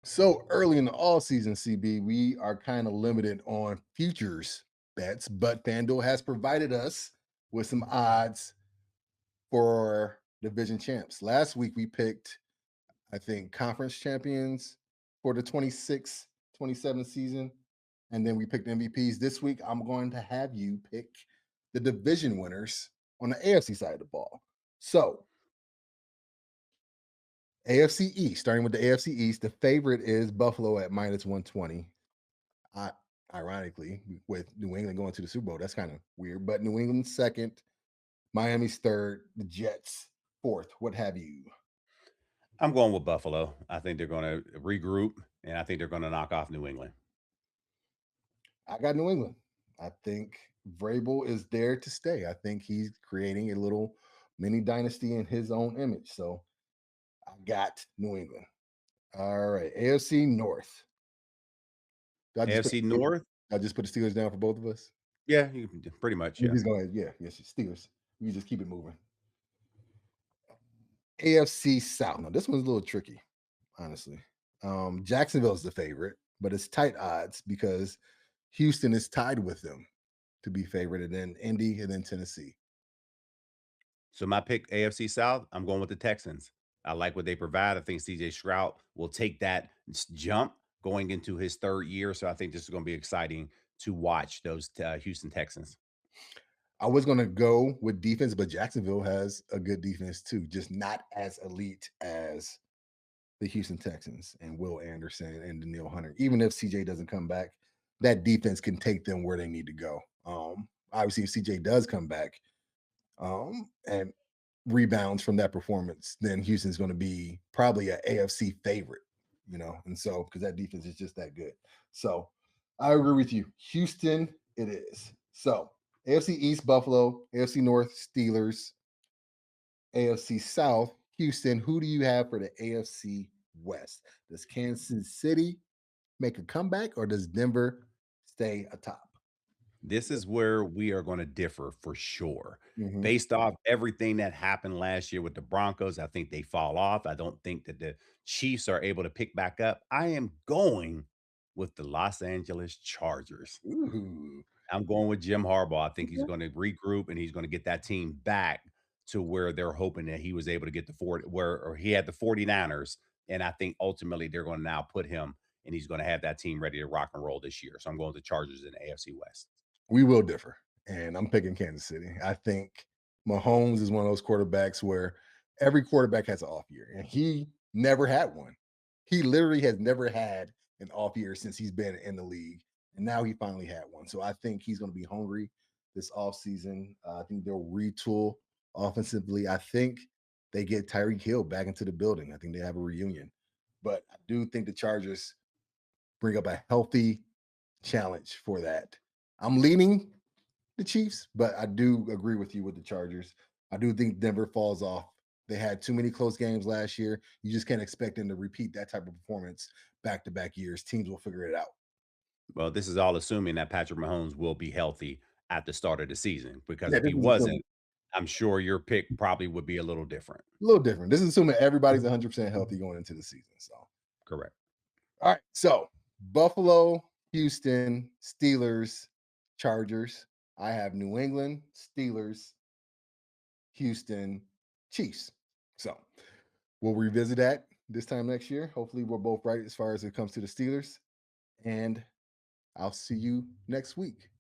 So early in the all season, CB, we are kind of limited on futures bets, but FanDuel has provided us with some odds for division champs. Last week, we picked, I think, conference champions for the 26-27 season. And then we picked MVPs. This week, I'm going to have you pick the division winners on the AFC side of the ball. So, AFC East, starting with the AFC East, the favorite is Buffalo at minus 120. I, Ironically, with New England going to the Super Bowl, that's kind of weird. But New England's second, Miami's third, the Jets fourth. What have you? I'm going with Buffalo. I think they're going to regroup, and I think they're going to knock off New England. I got New England. I think Vrabel is there to stay. I think he's creating a little mini dynasty in his own image. So I got New England. All right, AFC North. Did I just put AFC the Steelers, North, I just put the Steelers down for both of us. yeah, you can pretty much, We're yeah. just going, yeah, yes, Steelers. We just keep it moving. AFC South. Now this one's a little tricky, honestly. Jacksonville is the favorite, but it's tight odds because Houston is tied with them to be favored, and then Indy, and then Tennessee. So my pick, AFC South, I'm going with the Texans. I like what they provide. I think CJ Stroud will take that jump going into his third year. So I think this is going to be exciting to watch those Houston Texans. I was going to go with defense, but Jacksonville has a good defense too, just not as elite as the Houston Texans and Will Anderson and Daniil Hunter. Even if CJ doesn't come back, that defense can take them where they need to go. Obviously, if CJ does come back, and rebounds from that performance, then Houston's going to be probably an AFC favorite, and so because that defense is just that good. So I agree with you. Houston, it is. So AFC East, Buffalo, AFC North, Steelers, AFC South, Houston. Who do you have for the AFC West? Does Kansas City make a comeback or does Denver stay atop? This is where we are going to differ for sure. Mhm. Based off everything that happened last year with the Broncos, I think they fall off. I don't think that the Chiefs are able to pick back up. I am going with the Los Angeles Chargers. Ooh. I'm going with Jim Harbaugh. I think he's Okay. going to regroup and he's going to get that team back to where they're hoping that he was able to get the 40 where or he had the 49ers. And I think ultimately they're going to now put him and he's going to have that team ready to rock and roll this year. So I'm going with the Chargers in the AFC West. We will differ, and I'm picking Kansas City. I think Mahomes is one of those quarterbacks where every quarterback has an off year, and he never had one. He literally has never had an off year since he's been in the league, and now he finally had one. So I think he's going to be hungry this offseason. I think they'll retool offensively. I think they get Tyreek Hill back into the building. I think they have a reunion, but I do think the Chargers bring up a healthy challenge for that. I'm leaning the Chiefs, but I do agree with you with the Chargers. I do think Denver falls off. They had too many close games last year. You just can't expect them to repeat that type of performance back to back years. Teams will figure it out. Well, this is all assuming that Patrick Mahomes will be healthy at the start of the season, because Yeah, if this he is assuming wasn't, I'm sure your pick probably would be a little different. a little different. This is assuming everybody's 100% healthy going into the season. So, Correct. all right. So, Buffalo, Houston, Steelers, Chargers. I have New England, Steelers, Houston, Chiefs. So, we'll revisit that this time next year. Hopefully, we're both right as far as it comes to the Steelers. And I'll see you next week.